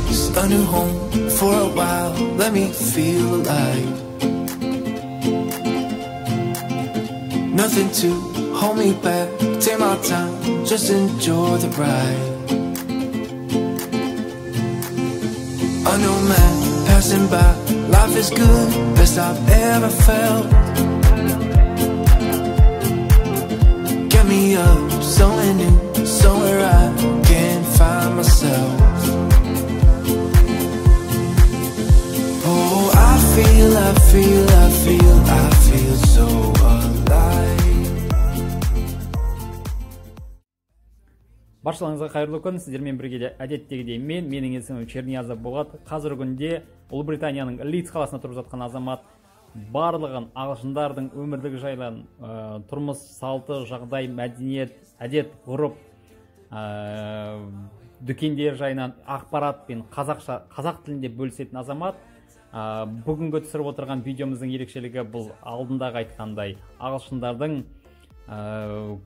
place, a new home for a while. Let me feel alive. Nothing to hold me back. Take my time, just enjoy the ride. I know man passing by. Life is good, best I've ever felt. Get me up, somewhere new, somewhere I can find myself. Oh, I feel so alive. Баршаларыңызға қайырлы күн. Сіздермен бірге әдеттегідей менің есімім Черниязов болады. Қазіргі күнде Ұлыбританияның Лидс қаласында тұрып жатқан азамат барлығын ағылшындардың өмірлігі жайлы, тұрмыс салты, жағдай, мәдениет, әдет, ғұрып, дүкендер жайынан ақпарат пен қазақ тілінде бөлісетін азамат. Бүгінгі түсіріп отырған видеомыздың ерекшелігі бұл алдындағы айтқандай ағылшындардың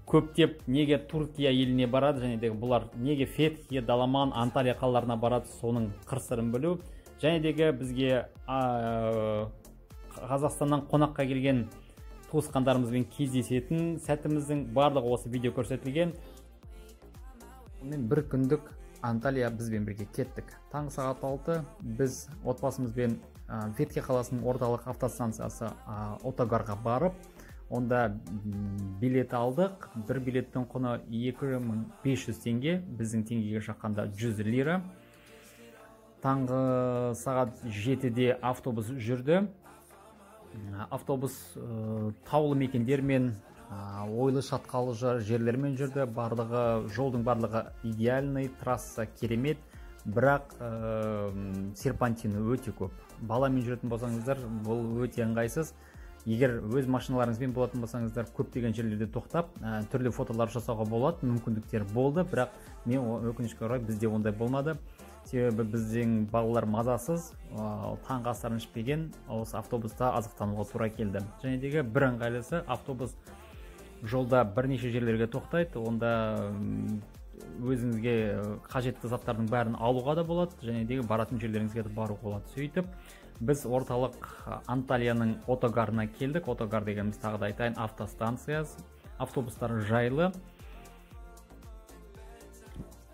көптеп неге Түркия еліне барады, және де бұлар неге Фетхе, Даламан, Анталия қалаларына барады, соның қыр-сырын білу. Және де бізге Қазақстаннан қонаққа келген туысқандарымызбен кездесетін сәтіміздің барлығы осы видео көрсетілген. Мен бір күндік Анталия бізбен бірге кеттік. Таңғы сағат 6 біз отбасымызбен Фетхе қаласының орталық автостанциясы Отогарға барып, онда билет алдық. Бір билеттің құны 2500 теңге, біздің теңгеге шаққанда 100 лира. Таңғы сағат 7-де автобус жүрді. Автобус таулы мекендермен, ойлы шатқалы жерлермен жүрді. Жолдың барлығы идеальный, трасса керемет, бірақ серпантины өте көп. Баламен жүретін болсаңыздар, бұл өте ыңғайсыз. Егер өз машиналарыңызбен болатын болсаңыздар, көптеген жерлерде тоқтап, түрлі фотолар жасауға болады, мүмкіндіктер болды, бірақ мен өкінішке орай бізде ондай болмады. Себебі біздің балалар мазасыз, таңғы астарын ішпеген, осы автобуста азықтануға тура келді. Және де бір ыңғайлысы, автобус жолда бірнеше жерлерге тоқтайды, онда өзіңізге қажетті заттардың бәрін алуға да болады, және де баратын жерлеріңізге де баруға болады. Сөйтіп, біз орталық Анталияның Отогарына келдік. Отогар дегеніміз тағы да айтайын, автостанциясы, автобустары жайлы.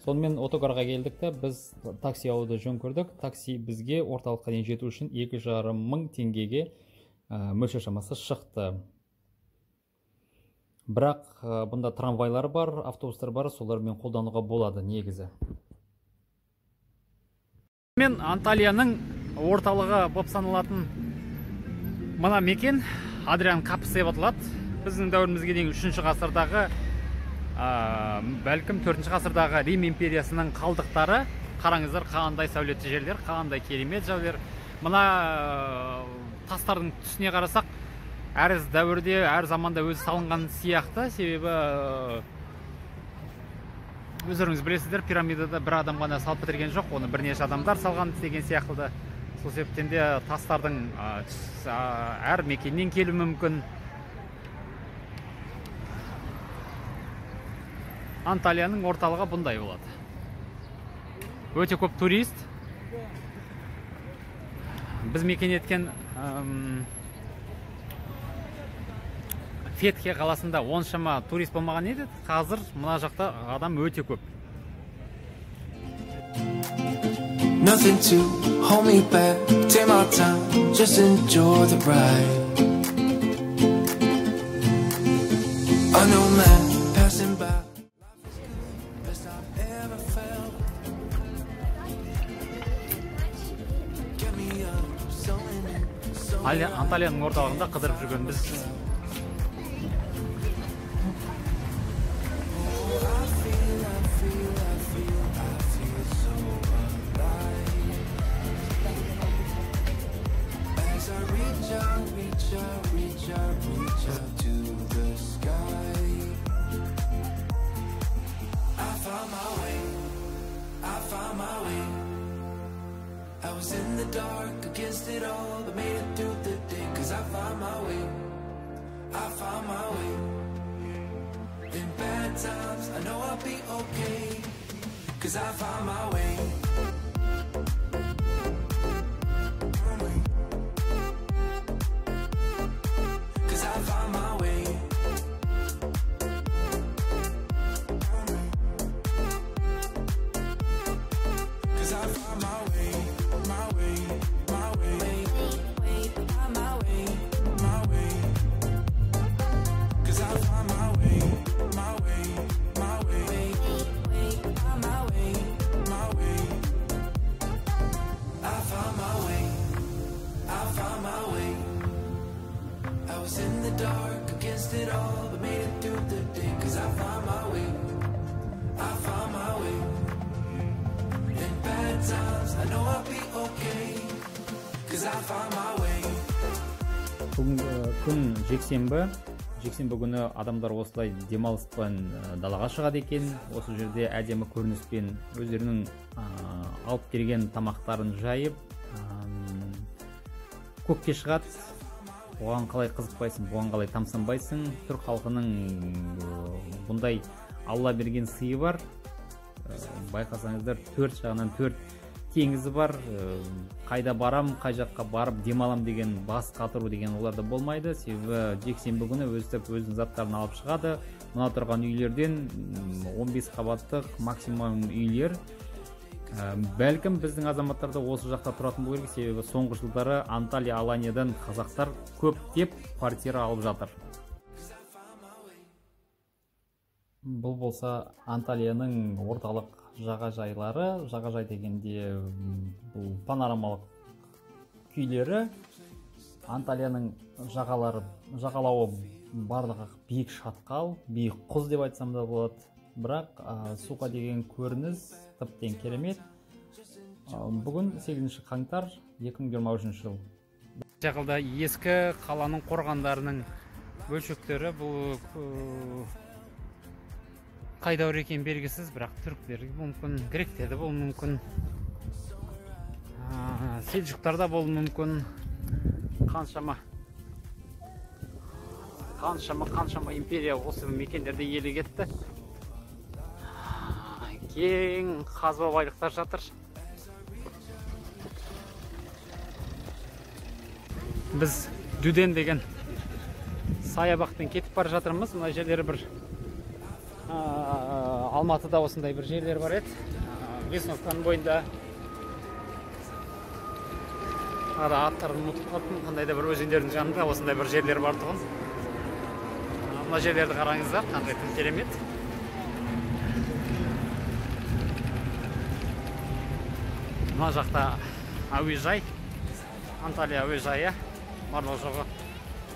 Сонымен Отогарға келдік те, біз такси алуды жөн көрдік. Такси бізге орталыққа дейін жету үшін 2500 теңгеге мөлшер шамасы шықты. Бірақ бұнда трамвайлар бар, автобустар бар, солармен қолдануға болады негізі. Мен Анталияның орталығы болып саналатын мына мекен Адриан Капысы деп аталады. Біздің дәуірімізге дейін 3-ші ғасырдағы, бәлкім 4-ші ғасырдағы Рим империясының қалдықтары. Қараңыздар, қандай сәулетті жерлер, қандай керемет жерлер. Мына тастардың түсіне қарасақ, әр дәуірде, әр заманда өзі салынған сияқты. Себебі өздеріңіз білесіздер, пирамидада бір адам ғана салып бітірген жоқ, оны бірнеше адамдар салған деген сияқты. Сол себептен де тастардың әр мекеннен келуі мүмкін. Анталияның орталығы бұндай болады. Өте көп турист. Біз мекен еткен Фетхе қаласында оншама турист болмаған еді. Қазір мына жақта адам өте көп. Nothing to hold me back. Take my time, just enjoy the ride. I know man passing by. Best I've ever felt. Get me up, so in. Анталияның орталығында қыдырып жүрген біз. Reach out to the sky. I found my way. I was in the dark against it all, but made it through the day. 'Cause I found my way. In bad times, I know I'll be okay. 'Cause I found my way. күн жексенбі күні адамдар осылай демалыспен далаға шығады екен. Осы жерде әдемі көрініспен өздерінің алып келген тамақтарын жайып көкке шығады. Оған қалай қызықпайсың, оған қалай тамсанбайсың. Түрк халқының бұндай Алла берген сыйы бар. Байқасаңыздар, 4 жағынан 4 теңізі бар. Қайда барам, қай жаққа барып демалам деген, бас қатыру деген оларда болмайды. Себебі жексенбі күні өзінің заттарын алып шығады. Мына тұрған үйлерден 15 қабаттық максимум үйлер. Бәлкім біздің азаматтарда осы жақта тұратын болу керек, себебі соңғы жылдары Анталия, Аланиядан қазақтар көптеп квартира алып жатыр. Бұл болса Анталияның орталық жағажайлары. Жағажай дегенде бұл панорамалық күйлері. Анталияның жағалауы барлығы биік шатқал, биік құз деп айтсам да болады. Бірақ суға деген көрініс тіптен керемет. Бүгін 8 қаңтар 2023 жыл. Жақылда ескі қаланың қорғандарының бөлшектері. Бұл қайда екен белгісіз, бірақ түріктер мүмкін, гректерді бол мүмкін, селжұқтарда бол мүмкін. Қаншама империя осы мекендерде елі кетті. Кең қазба байлықтар жатыр. Біз Дүден деген саябақпен кетіп бара жатырмыз. Мына жерлері бір Алматыда осындай бір жерлер бар еді. Весновканың бойында аттарын ұмытып қалдым. Қандай да бір өзендердің жанында осындай бір жерлер бар тұғын. Мына жерлерді қараңыздар, қандай тым керемет. Мына жақта әуежай, Анталия әуежайы, барлығы жоғы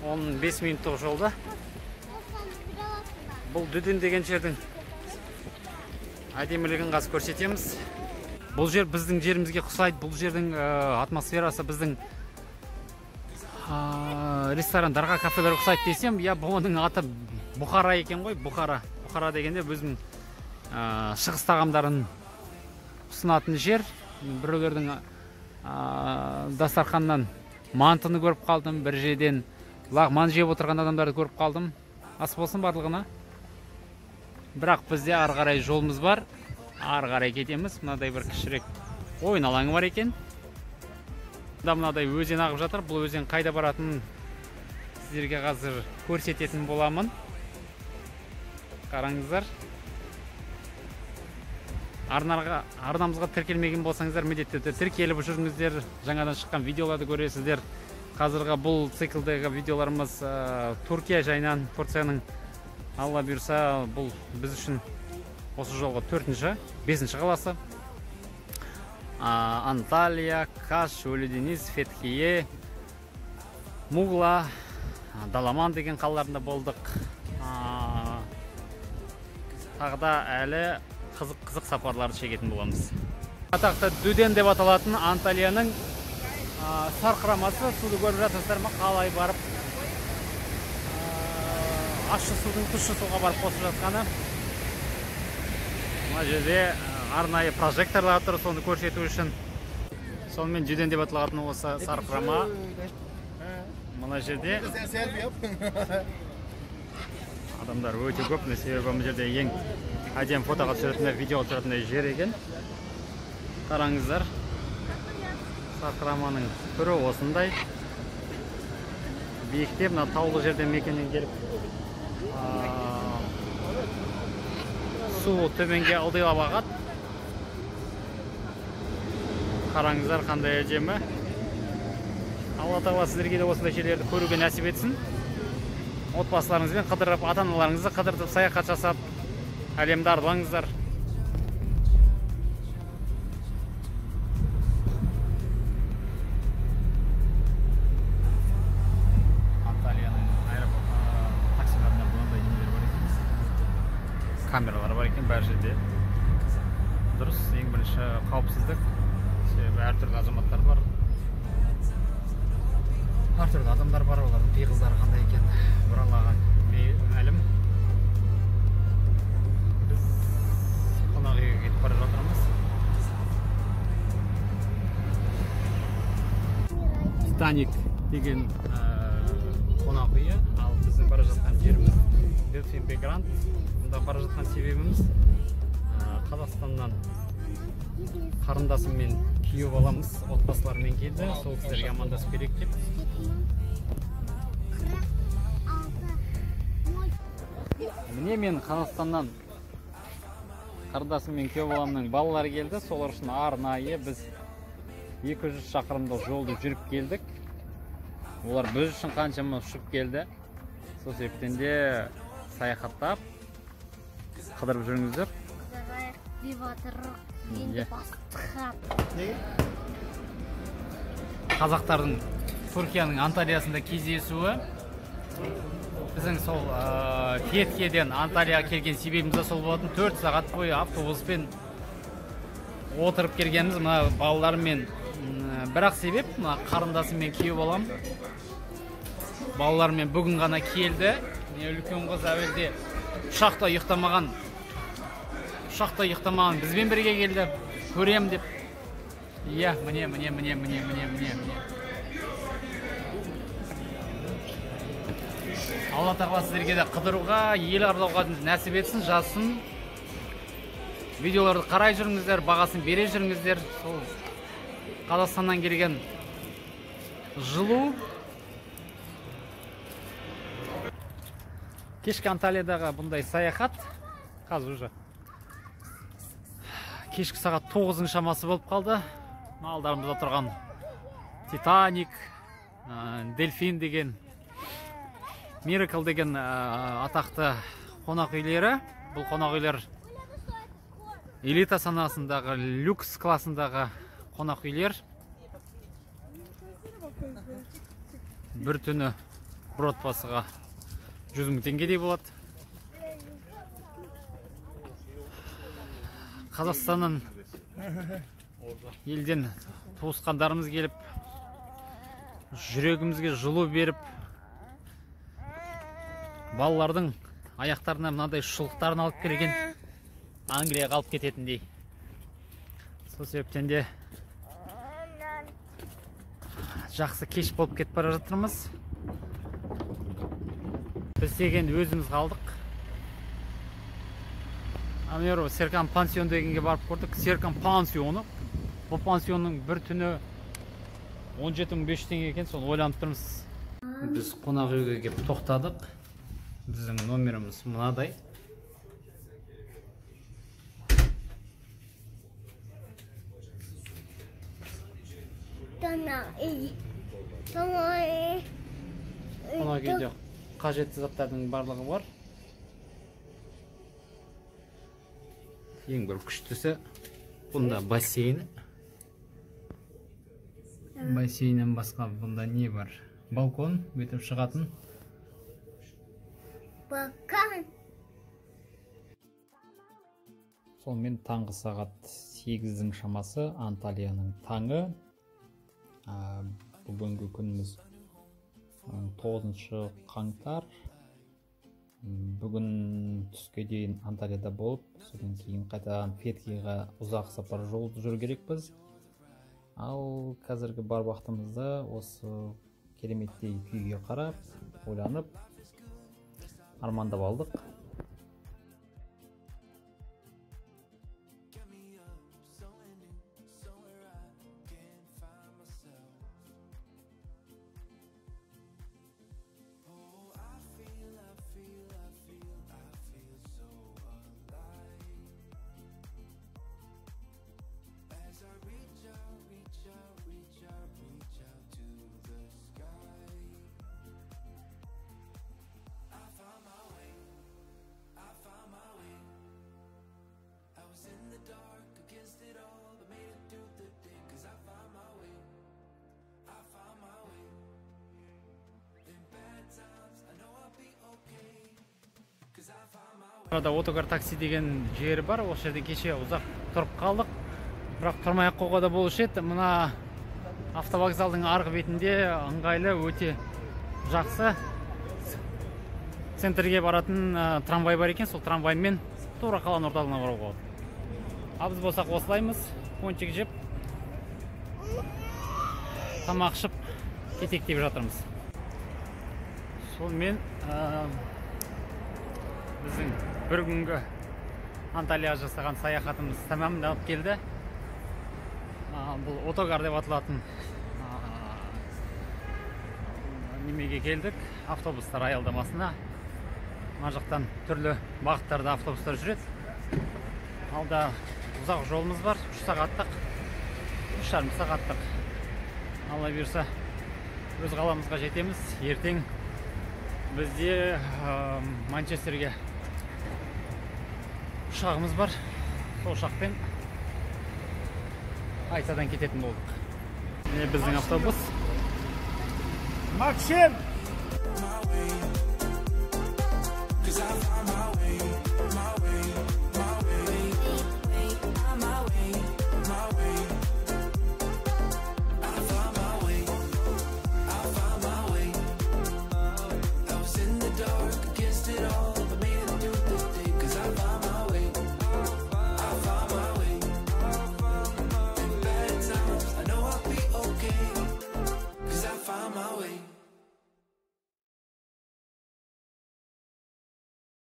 15 минуттық жолда. Бұл Дүден деген жердің әдемілігін қазір көрсетеміз. Бұл жер біздің жерімізге ұқсайды. Бұл жердің атмосферасы біздің ресторандарға, кафелер ұқсайды десем, бұның аты Бұхара екен ғой. Бұхара дегенде біздің шығыс тағамдарын ұсынатын жер. Біреулердің дастарханнан мантыны көріп қалдым, бір жерден лағман жеп отырған адамдарды көріп қалдым. Ас болсын барлығына. Бірақ бізде ары қарай жолымыз бар, ары қарай кетеміз. Мынадай бір кішірек ойын алаңы бар екен. Мынадай өзен ағып жатыр. Бұл өзен қайда баратынын сіздерге қазір көрсететін боламын. Қараңыздар. Арнамызға тіркелмеген болсаңыздар, міндетті тіркеліп жүріңіздер. Жаңадан шыққан видеоларды көресіздер. Қазіргі бұл циклдегі видеоларымыз Түркия жайынан, Турцияның Алла бұйырса, бұл біз үшін осы жолғы 4-5 қаласы. Анталия, Каш, Өлі-Дениз, Фетхие, Мугла, Даламан деген қалаларында болдық. Тағда әлі қызық сапарларды шегетін боламыз. Атақты Дүден деп аталатын Анталияның сарқырамасы. Суды көріп жатырсыздар ма, қалай барып ащы судың тұщы суға барып қосып жатқаны. Мына жерде арнайы прожекторлар тұр, соны көрсету үшін. Сонымен Дүден деп аталатын осы сарқырама. Мына жерде адамдар өте көп, себебі бұл жерде ең әдем фотоға түсіретіндей, видеоға түсіретіндей жер екен. Қараңыздар, сарқыраманың түрі осындай. Биікте, мына таулы жерден мекеннен келіп, су төменге ылдилап ағады. Қараңыздар, қандай әдемі. Алла тағала сіздерге де осындай жерлерді көруге нәсіп етсін. Отбасыларыңызбен қыдырып, ата-аналарыңызды қыдыртып, саяхат жасап, әлемді аралаңыздар. Анталияның таксиларында бұндай немелер бар екен. Камералар бар екен бәр жерде. Дұрыс, ең бірінші қауіпсіздік. Себебі әртүрлі азаматтар бар. Ар түрлі адамдар бар, олардың пиғыздары қандай екен бір Аллаға мәлім. Біз қонақ үйге кетіп бара жатырмыз. Титаник деген қонақ үйі, ал біздің бара жатқан жеріміз Delfin Background. Мұнда бара жатқан себебіміз Қазақстаннан қарындасым мен күйеу баламыз отбасыларымен келді. Сол кісілерге амандасып керек деп. Міне мен Қазақстаннан қарындасым мен күйеу баламның балалары келді. Солар үшін арнайы біз 200 шақырымдық жолды жүріп келдік. Олар біз үшін қаншама ұшып келді. Сол себептен де саяхаттап қыдырып жүріңіздер. Қазақтардың Түркияның Анталиясында кездесуі біздің сол Феткеден Анталияға келген себебіміз де сол болатын. 4 сағат бойы автобуспен отырып келгеніміз мына балалармен. Бірақ себеп мына қарындасым мен күйеу балам балалармен бүгін ғана келді. Үлкен қыз әуелде ұшақта ұйықтамаған бізбен бірге келді. Көрем деп. Иә, міне. Алла тағала сіздерге де қыдыруға, ел аралауға нәсіп етсін, жазсын. Видеоларды қарай жүріңіздер, бағасын бере жүріңіздер. Сол Қазақстаннан келген жылу. Кешкі Анталиядағы бұндай саяхат. Қазір уже кешкі сағат 9-ның шамасы болып қалды. Алдарымызда тұрған Титаник, Delfin деген, Miracle деген атақты қонақ үйлері. Бұл қонақ үйлер элита санасындағы, люкс классындағы қонақ үйлер. Бір түні бір отбасыға 100 000 теңгедей болады. Қазақстаннан елден туысқандарымыз келіп, жүрегімізге жылу беріп, балалардың аяқтарына мынадай шұлықтарын алып келген, Англияға алып кететіндей. Сол себептен де жақсы кеш болып кетіп бара жатырмыз. Біз деген өзіміз қалдық. Амеру Серкан пансион дегенге барып көрдік. Серкан пансионы. Бұл пансионның бір түні 17 500 теңге екен, соны ойланып тұрмыз. Біз қонақ үйге келіп тоқтадық. Біздің номеріміз мынадай. Қонақ үйде қажетті заттардың барлығы бар. Ең бір күштісі бұнда бассейн. Бассейннен басқа бұнда не бар? Балкон, өтіп шығатын. Балкон. Сонымен таңғы сағат 8-дің шамасы, Анталияның таңы. Бүгінгі күніміз 9 қаңтар. Бүгін түске дейін Анталияда болып, содан кейін қайтадан Феткеге ұзақ сапар жол жүру керекпіз. Ал қазіргі бар уақытымызда осы кереметтей күйге қарап, ойланып, армандап алдық. Burada Otokar такси деген жері бар. Осы жерде кеше ұзақ тұрып қалдық. Бірақ тұрмай ақ қойға да болушы еді. Мына Автовокзалдың арғы бетінде ыңғайлы, өте жақсы. Центрге баратын трамвай бар екен, сол трамваймен тура қаланың орталығына баруға болады. Ал біз болсақ осылаймыз, пончик жеп, тамақ ішіп, кетейік деп жатырмыз. Сонымен біздің бір күнгі Анталияға жасаған саяхатымыз тәмамдалып келді. Бұл отогар деп аталатын немеге келдік, автобустар аялдамасына. Мына жақтан түрлі бағыттарда автобустар жүреді. Алда ұзақ жолымыз бар, 3 сағаттық, 3,5 сағаттық. Алла бұйырса, өз қаламызға жетеміз. Ертең бізде Манчестерге ұшағымыз бар. Сол ұшақпен Айтадан кететін болдық. Біздің автобус. Максим! my way.